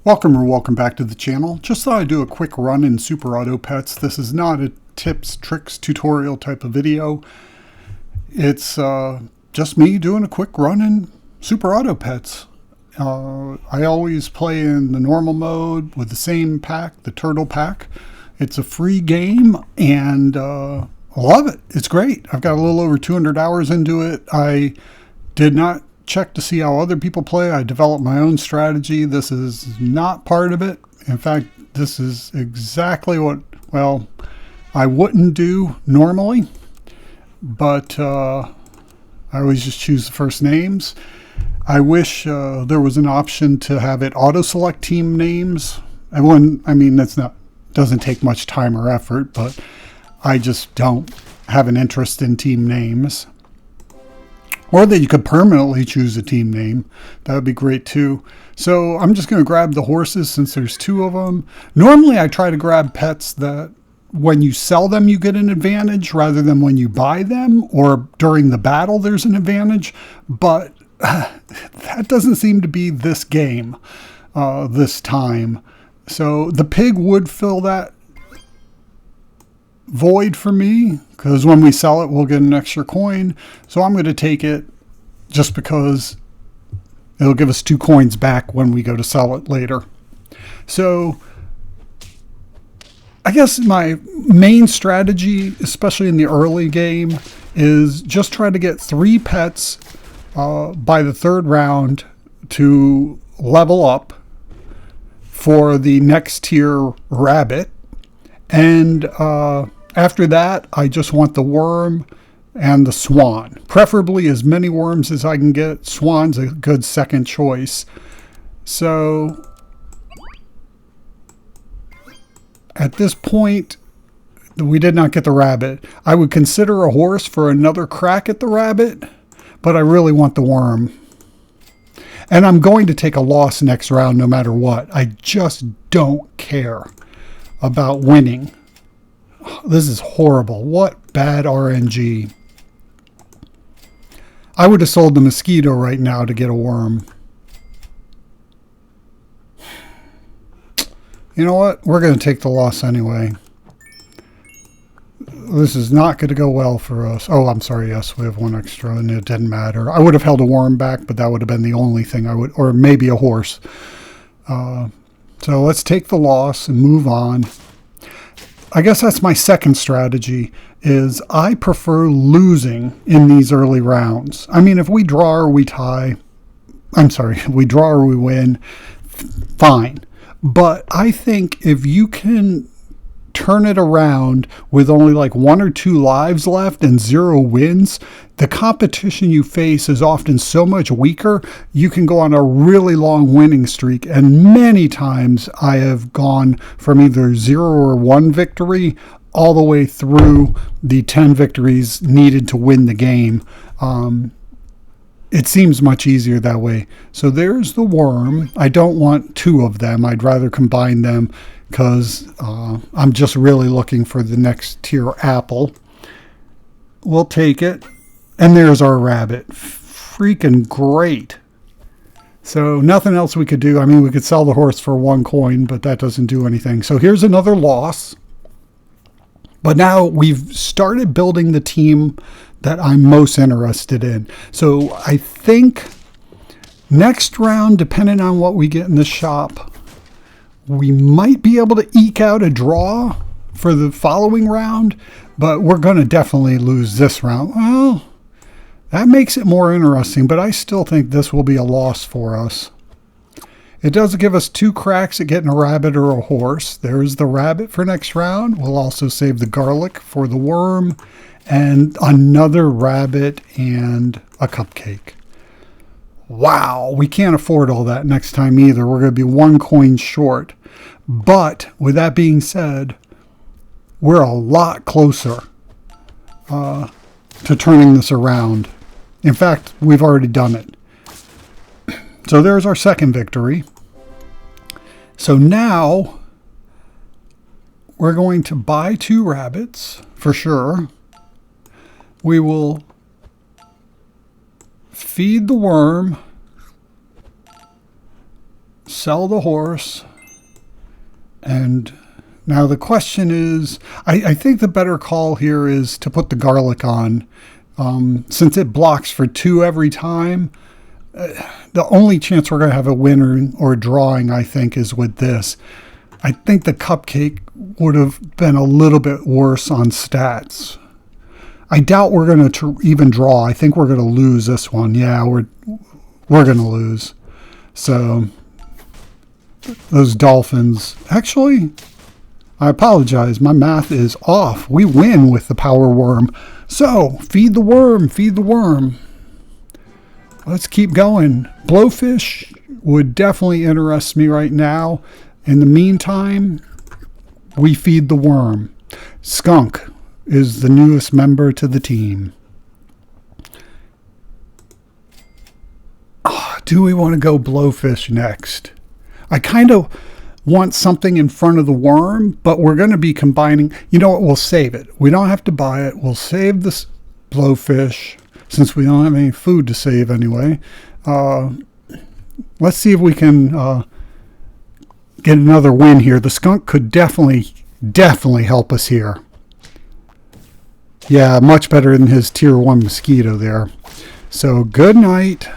Welcome back to the channel. Just thought I'd do a quick run in Super Auto Pets. This is not a tips, tricks, tutorial type of video. It's just me doing a quick run in Super Auto Pets. I always play in the normal mode with the same pack, the Turtle Pack. It's a free game and I love it. It's great. I've got a little over 200 hours into it. I did not check to see how other people play. I developed my own strategy. This is not part of it. In fact, this is exactly what, well, I wouldn't do normally, but I always just choose the first names. I wish there was an option to have it auto-select team names. Doesn't take much time or effort, but I just don't have an interest in team names. Or that you could permanently choose a team name. That would be great too. So I'm just going to grab the horses since there's two of them. Normally I try to grab pets that when you sell them you get an advantage rather than when you buy them, or during the battle there's an advantage. But that doesn't seem to be this game this time. So the pig would fill that void for me, because when we sell it we'll get an extra coin. So I'm going to take it just because it'll give us 2 coins back when we go to sell it later. So I guess my main strategy, especially in the early game, is just try to get 3 pets by the 3rd round to level up for the next tier rabbit. And after that, I just want the worm and the swan. Preferably as many worms as I can get. Swan's a good second choice. So at this point, we did not get the rabbit. I would consider a horse for another crack at the rabbit, but I really want the worm. And I'm going to take a loss next round no matter what. I just don't care about winning. This is horrible. What bad RNG. I would have sold the mosquito right now to get a worm. You know what? We're going to take the loss anyway. This is not going to go well for us. Oh, I'm sorry. Yes, we have 1 extra and it didn't matter. I would have held a worm back, but that would have been the only thing I would, or maybe a horse. So let's take the loss and move on. I guess that's my second strategy, is I prefer losing in these early rounds. I mean, if we draw or we tie, if we draw or we win, fine. But I think if you can turn it around with only like 1 or 2 lives left and 0 wins, the competition you face is often so much weaker. You can go on a really long winning streak, and many times I have gone from either 0 or 1 victory all the way through the 10 victories needed to win the game. It seems much easier that way. So there's the worm. I don't want 2 of them. I'd rather combine them, because I'm just really looking for the next tier apple. We'll take it. And there's our rabbit. Freaking great. So nothing else we could do. I mean, we could sell the horse for 1 coin, but that doesn't do anything. So here's another loss. But now we've started building the team that I'm most interested in. So I think next round, depending on what we get in the shop, we might be able to eke out a draw for the following round, but we're going to definitely lose this round. Well, that makes it more interesting, but I still think this will be a loss for us. It does give us 2 cracks at getting a rabbit or a horse. There's the rabbit for next round. We'll also save the garlic for the worm, and another rabbit and a cupcake. Wow, we can't afford all that next time either. We're going to be 1 coin short. But with that being said, we're a lot closer to turning this around. In fact, we've already done it. So there's our second victory. So now we're going to buy 2 rabbits for sure. We will feed the worm sell the horse. And now the question is, I think the better call here is to put the garlic on. Since it blocks for 2 every time, the only chance we're going to have a winner or drawing, I think, is with this. I think the cupcake would have been a little bit worse on stats. I doubt we're going to even draw. I think we're going to lose this one. Yeah, we're going to lose. So those dolphins. Actually, I apologize. My math is off. We win with the power worm. So feed the worm. Feed the worm. Let's keep going. Blowfish would definitely interest me right now. In the meantime, we feed the worm. Skunk is the newest member to the team. Do we want to go blowfish next? I kind of want something in front of the worm, but we're going to be combining. You know what? We'll save it. We don't have to buy it. We'll save this blowfish since we don't have any food to save anyway. Let's see if we can get another win here. The skunk could definitely help us here. Yeah, much better than his tier 1 mosquito there. So good night.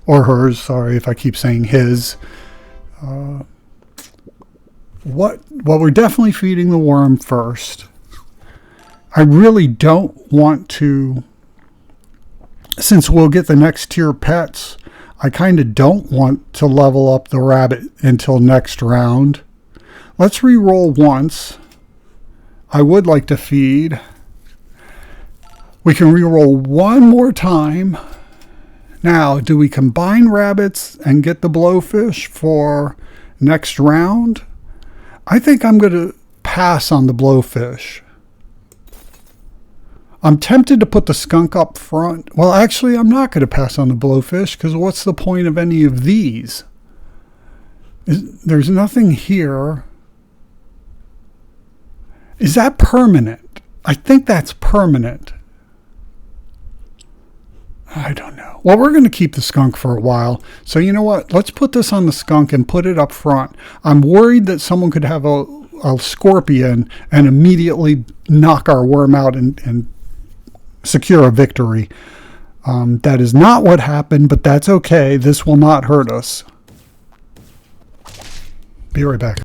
Or hers, sorry if I keep saying his. Well, we're definitely feeding the worm first. I really don't want to, since we'll get the next tier pets, I kind of don't want to level up the rabbit until next round. Let's re-roll once. I would like to feed. We can re-roll one more time. Now, do we combine rabbits and get the blowfish for next round? I think I'm going to pass on the blowfish. I'm tempted to put the skunk up front. Well, actually, I'm not going to pass on the blowfish because what's the point of any of these? There's nothing here. Is that permanent? I think that's permanent. I don't know. Well, we're going to keep the skunk for a while. So you know what? Let's put this on the skunk and put it up front. I'm worried that someone could have a scorpion and immediately knock our worm out and secure a victory. That is not what happened, but that's okay. This will not hurt us. Be right back.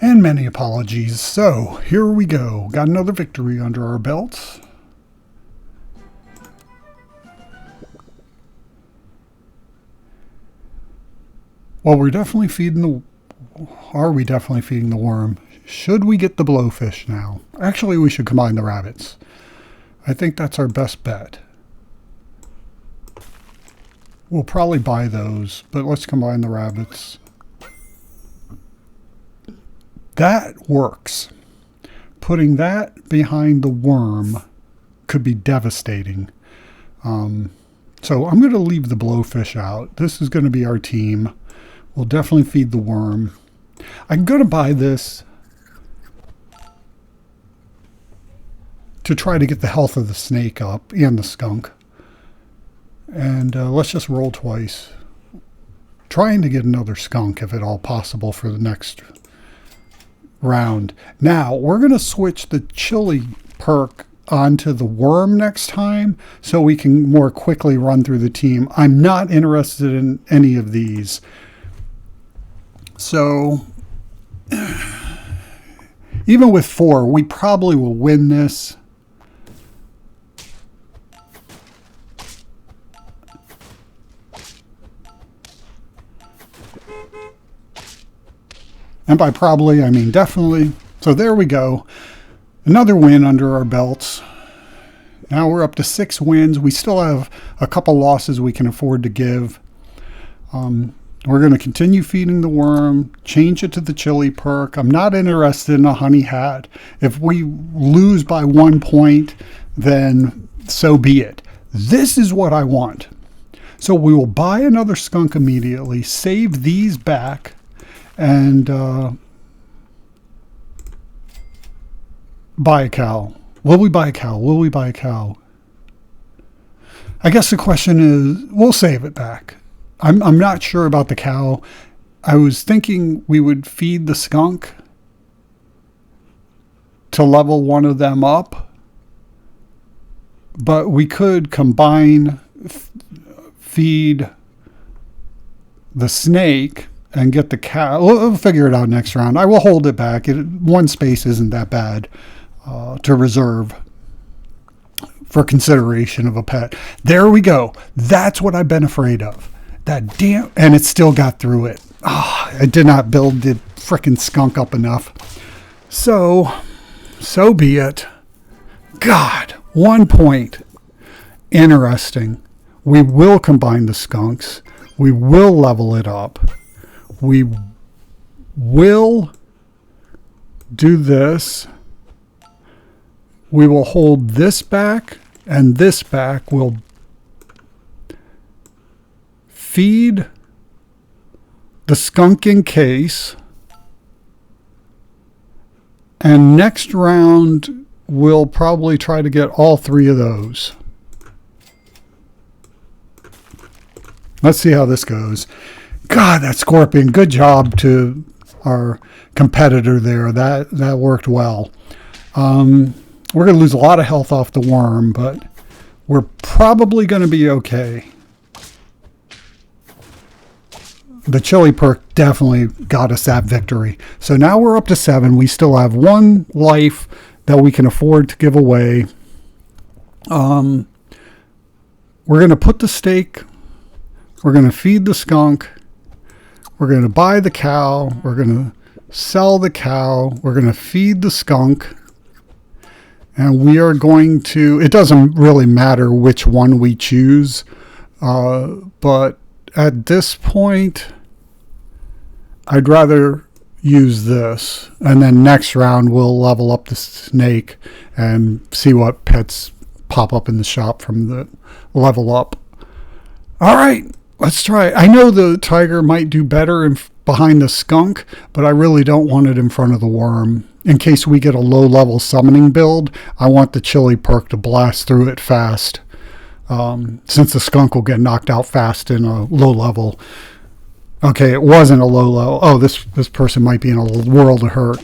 And many apologies. So, here we go. Got another victory under our belts. Well, we're definitely feeding the... Are we definitely feeding the worm? Should we get the blowfish now? Actually, we should combine the rabbits. I think that's our best bet. We'll probably buy those, but let's combine the rabbits. That works. Putting that behind the worm could be devastating. So I'm going to leave the blowfish out. This is going to be our team. We'll definitely feed the worm. I'm going to buy this to try to get the health of the snake up and the skunk. And let's just roll twice. Trying to get another skunk if at all possible for the next round. Now, we're going to switch the chili perk onto the worm next time so we can more quickly run through the team. I'm not interested in any of these. So, even with 4, we probably will win this. And by probably, I mean definitely. So there we go. Another win under our belts. Now we're up to 6 wins. We still have a couple losses we can afford to give. We're going to continue feeding the worm, change it to the chili perk. I'm not interested in a honey hat. If we lose by 1 point, then so be it. This is what I want. So we will buy another skunk immediately, save these back, and buy a cow. Will we buy a cow? Will we buy a cow? I guess the question is, we'll save it back. I'm not sure about the cow. I was thinking we would feed the skunk to level one of them up, but we could combine feed the snake and get the cow. We'll figure it out next round. I will hold it back. One space isn't that bad to reserve for consideration of a pet. There we go. That's what I've been afraid of. That damn, and it still got through it. I did not build the frickin' skunk up enough. So be it. God, 1 point. Interesting. We will combine the skunks. We will level it up. We will do this. We will hold this back, and this back will feed the skunk in case, and next round we'll probably try to get all three of those. Let's see how this goes. God, that scorpion, good job to our competitor there. That worked well. We're going to lose a lot of health off the worm, but we're probably going to be okay. The chili perk definitely got us that victory. So now we're up to 7. We still have 1 life that we can afford to give away. We're going to put the steak. We're going to feed the skunk. We're going to buy the cow. We're going to sell the cow. We're going to feed the skunk. And we are going to, it doesn't really matter which one we choose. But at this point, I'd rather use this. And then next round, we'll level up the snake and see what pets pop up in the shop from the level up. All right, let's try it. I know the tiger might do better behind the skunk, but I really don't want it in front of the worm. In case we get a low-level summoning build, I want the chili perk to blast through it fast. Since the skunk will get knocked out fast in a low level. Okay, it wasn't a low level. Oh, this person might be in a world of hurt.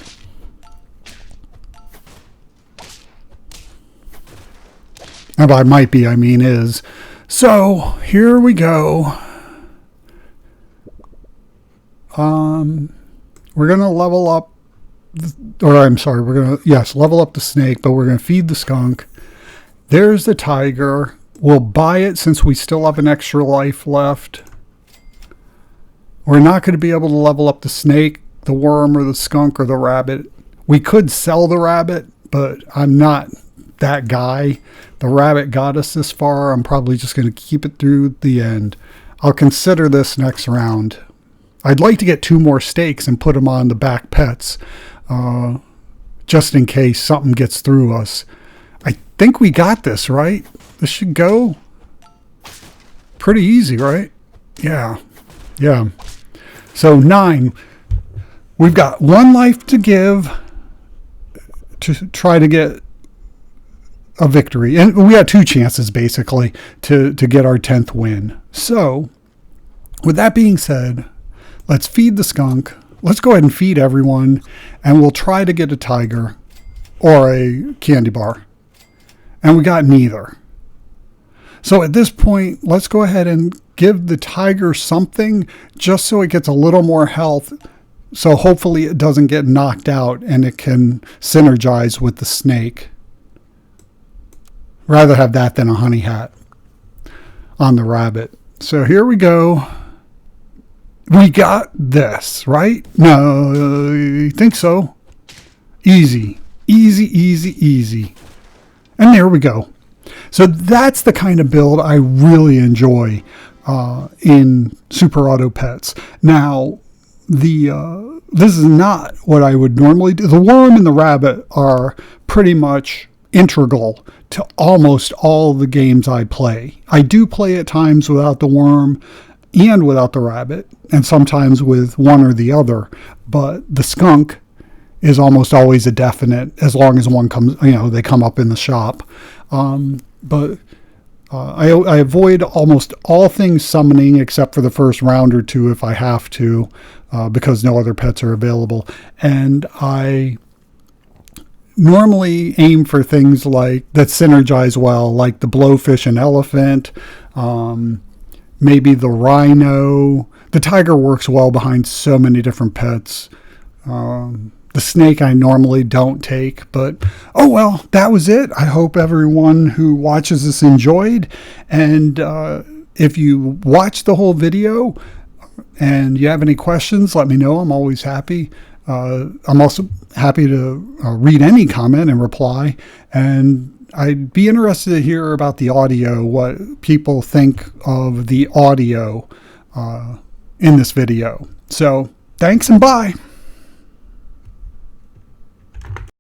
And by might be, I mean is. So, here we go. We're going to level up, level up the snake, but we're going to feed the skunk. There's the tiger. We'll buy it since we still have an extra life left. We're not going to be able to level up the snake, the worm, or the skunk, or the rabbit. We could sell the rabbit, but I'm not that guy. The rabbit got us this far. I'm probably just going to keep it through the end. I'll consider this next round. I'd like to get 2 more steaks and put them on the back pets, just in case something gets through us. I think we got this, right? This should go pretty easy, right? Yeah. So 9. We've got 1 life to give to try to get a victory. And we had 2 chances, basically, to get our 10th win. So, with that being said, let's feed the skunk. Let's go ahead and feed everyone. And we'll try to get a tiger or a candy bar. And we got neither. So at this point, let's go ahead and give the tiger something just so it gets a little more health. So hopefully it doesn't get knocked out and it can synergize with the snake. Rather have that than a honey hat on the rabbit. So here we go. We got this, right? No, you think so? Easy. And there we go. So that's the kind of build I really enjoy. in Super Auto Pets. Now, this is not what I would normally do. The worm and the rabbit are pretty much integral to almost all the games I play. I do play at times without the worm and without the rabbit, and sometimes with one or the other, but the skunk is almost always a definite as long as one comes, they come up in the shop. But I avoid almost all things summoning except for the first round or two if I have to, because no other pets are available. And I normally aim for things like that synergize well, like the blowfish and elephant, maybe the rhino. The tiger works well behind so many different pets. The snake I normally don't take, but oh well, that was it. I hope everyone who watches this enjoyed. And if you watch the whole video and you have any questions, let me know. I'm always happy. I'm also happy to read any comment and reply. And I'd be interested to hear about the audio, what people think of the audio in this video. So thanks and bye.